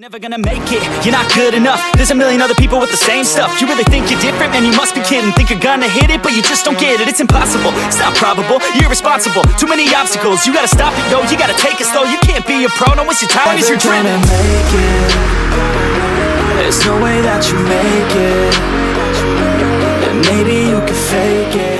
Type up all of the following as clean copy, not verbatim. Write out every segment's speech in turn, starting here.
Never gonna make it, you're not good enough. There's a million other people with the same stuff. You really think you're different? Man, you must be kidding. Think you're gonna hit it, but you just don't get it. It's impossible, it's not probable, you're irresponsible. Too many obstacles, you gotta stop it, yo. You gotta take it slow, you can't be a pro. Don't waste your time as you're dreaming. Make it. There's no way that you make it. And maybe you can fake it.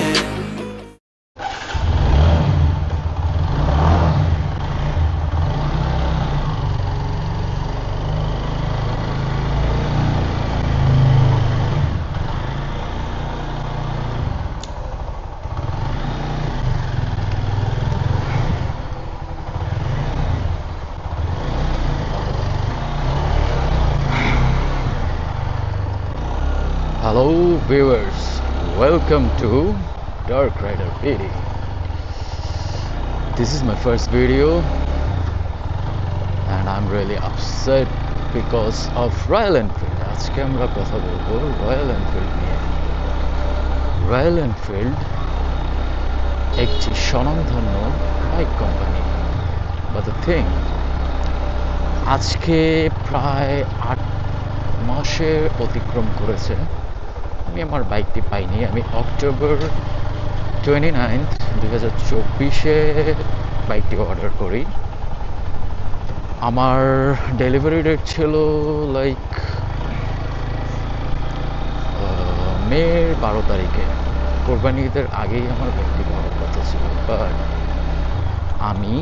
Hello viewers, welcome to Dark Rider PD. This is my first video and I'm really upset because of Royal Enfield. আজকে আমরা কথা বলবো Royal Enfield নিয়ে। Royal Enfield একটি স্বনামধন্য bike company, but the thing আজকে প্রায় 8 মাসে অতিক্রম করেছে আমি আমার বাইকটি পাইনি। আমি অক্টোবর 29, 2024-এ বাইকটি অর্ডার করি। আমার ডেলিভারি ডেট ছিল লাইক মে 12 তারিখে। কোরবানি ঈদের আগেই আমার বাইকটি পাওয়ার কথা ছিল, বাট আমি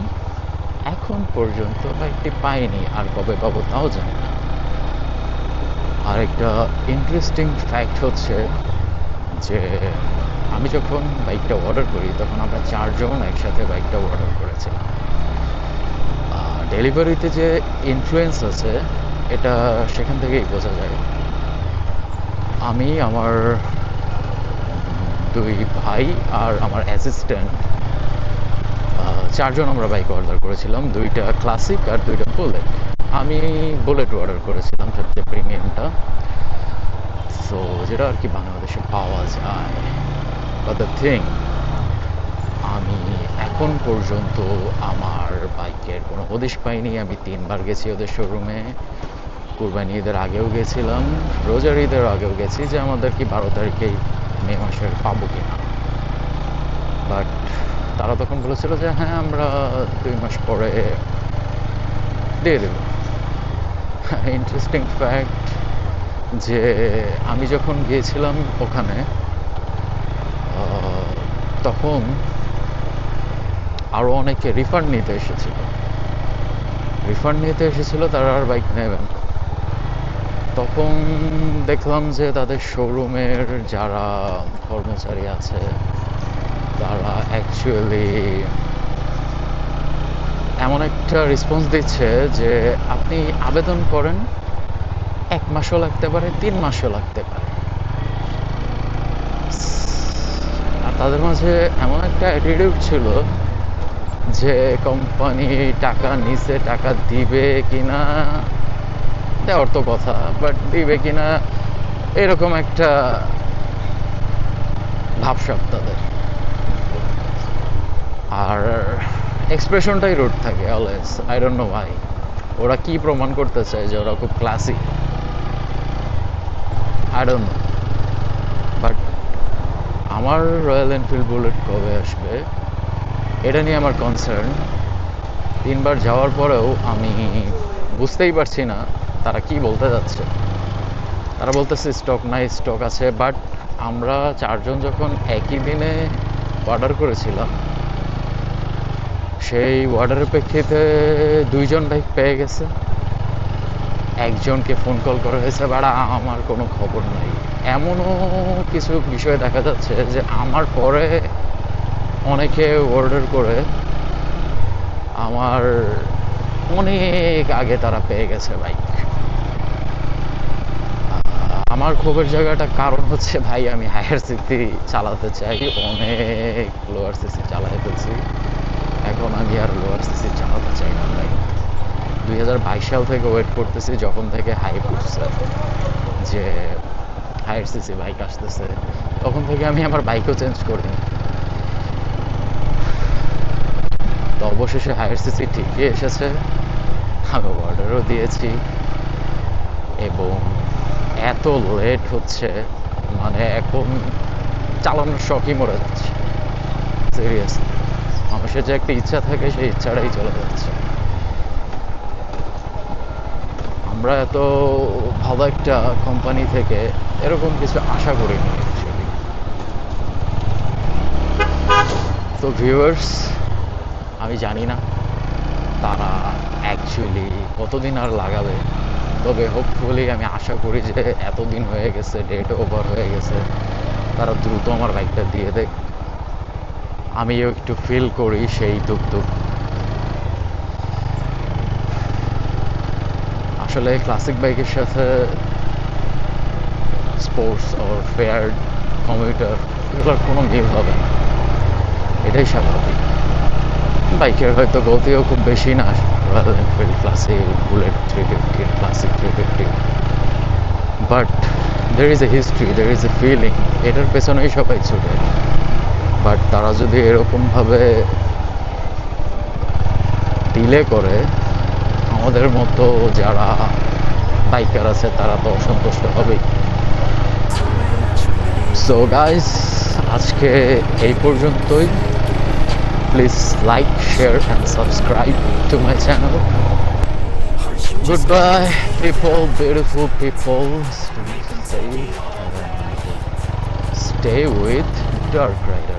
এখন পর্যন্ত বাইকটি পাইনি। আর কবে পাবো তাও জানি না। আর একটা ইন্টারেস্টিং ফ্যাক্ট হচ্ছে যে আমি যখন বাইকটা অর্ডার করি তখন আমরা 4 জন একসাথে বাইকটা অর্ডার করেছিলাম। ডেলিভারিতে যে ইনফ্লুয়েন্স আছে এটা সেখান থেকেই বোঝা যায়। আমি, আমার 2 ভাই আর আমার অ্যাসিস্ট্যান্ট 4 জন আমরা বাইক অর্ডার করেছিলাম, 2টা ক্লাসিক আর 2টা বুলেট। আমি বুলেট অর্ডার করেছিলাম, সবচেয়ে প্রিমিয়ামটা, সো যেটা আর কি বাংলাদেশে পাওয়া যায়। বাট দ্য থিং, আমি এখন পর্যন্ত আমার বাইকের কোনো হদিশ পাইনি। আমি 3বার গেছি ওদের শোরুমে। কুরবানি ঈদের আগেও গেছিলাম, রোজার ঈদের আগেও গেছি, যে আমাদের কি 12 তারিখেই মে মাসের পাবো কিনা। বাট তারা তখন বলেছিল যে হ্যাঁ আমরা 2 মাস পরে দিয়ে দেব। ইন্টারেস্টিং ফ্যাক্ট যে আমি যখন গিয়েছিলাম ওখানে তখন আরও অনেকে রিফান্ড নিতে এসেছিল, তারা আর বাইক নেবেন। তখন দেখলাম যে তাদের শোরুমের যারা কর্মচারী আছে তারা অ্যাকচুয়ালি এমন একটা রেসপন্স দিচ্ছে যে আপনি আবেদন করেন, 1 মাসও লাগতে পারে, 3 মাসও লাগতে পারে। আর তাদের মাঝে এমন একটা অ্যাটিটিউড ছিল যে কোম্পানি টাকা নিছে, টাকা দিবে কিনা, দেওয়ার তো কথা, বাট দিবে কিনা এরকম একটা ভাবসাব তাদের। আর এক্সপ্রেশনটাই রুড থাকে always. I don't know Y. ওরা কি প্রমাণ করতে চায় যে ওরা খুব classic? I don't know. But আমার রয়্যাল এনফিল্ড বুলেট কবে আসবে এটা নিয়ে আমার কনসার্ন। 3বার যাওয়ার পরেও আমি বুঝতেই পারছি না তারা কি বলতে যাচ্ছে। তারা বলতেছে স্টক নাই, স্টক আছে। বাট আমরা 4 জন যখন একই দিনে অর্ডার করেছিলাম, সেই অর্ডারের প্রেক্ষিতে 2 জন বাইক পেয়ে গেছে, 1 জনকে ফোন কল করা হয়েছে, বাট আমার কোনো খবর নাই। এমনও কিছু বিষয় দেখা যাচ্ছে যে আমার পরে অনেকে অর্ডার করে আমার অনেক আগে তারা পেয়ে গেছে বাইক। আমার ক্ষোভের জায়গাটা কারণ হচ্ছে ভাই আমি হায়ার সিসি চালাতে চাই, অনেক লোয়ার সিসি চালাই ফেলছি, এখন আমি আর লোয়ার সিসি চালাতে চাই না ভাই। 2022 সাল থেকে ওয়েট করতেছি, যখন থেকে হাইপ উঠছে যে হায়ার সিসি বাইক আসতেছে, তখন থেকে আমি আমার বাইকও চেঞ্জ করিনি। তো অবশেষে হায়ার সিসি ঠিকই এসেছে, আমি অর্ডারও দিয়েছি। এবং এত লেট হচ্ছে, মানে এখন চালানোর শখই মরে যাচ্ছে। সিরিয়াস, মানুষের যে একটা ইচ্ছা থাকে সেই ইচ্ছাটাই চলে যাচ্ছে। আমরা এত ভালো একটা কোম্পানি থেকে এরকম কিছু আশা করিনি অ্যাকচুয়ালি। তো ভিউয়ার্স, আমি জানি না তারা অ্যাকচুয়ালি কতদিন আর লাগাবে, তবে হোপফুলি আমি আশা করি যে এতদিন হয়ে গেছে, ডেট ওভার হয়ে গেছে, তারা দ্রুত আমার বাইকটা দিয়ে দেয়, আমিও একটু ফিল করি সেই দুঃখ। আসলে ক্লাসিক বাইকের সাথে স্পোর্টস ওর ফেয়ার কমিউটার এগুলোর কোনো মিল হবে না, এটাই স্বাভাবিক। বাইকের হয়তো গতিও খুব বেশি না, Royal Enfield Classic, bullet 350, Classic 350, but there is a history, there is a feeling, এটার পেছনেই সবাই ছুটে। বাট তারা যদি এরকমভাবে ডিলে করে, আমাদের মতো যারা বাইকার আছে তারা তো অসন্তুষ্ট হবেই। সো গাইস, আজকে এই পর্যন্তই। Please like, share and subscribe to my channel. Goodbye, people, beautiful people. Stay safe and stay with Dark Rider.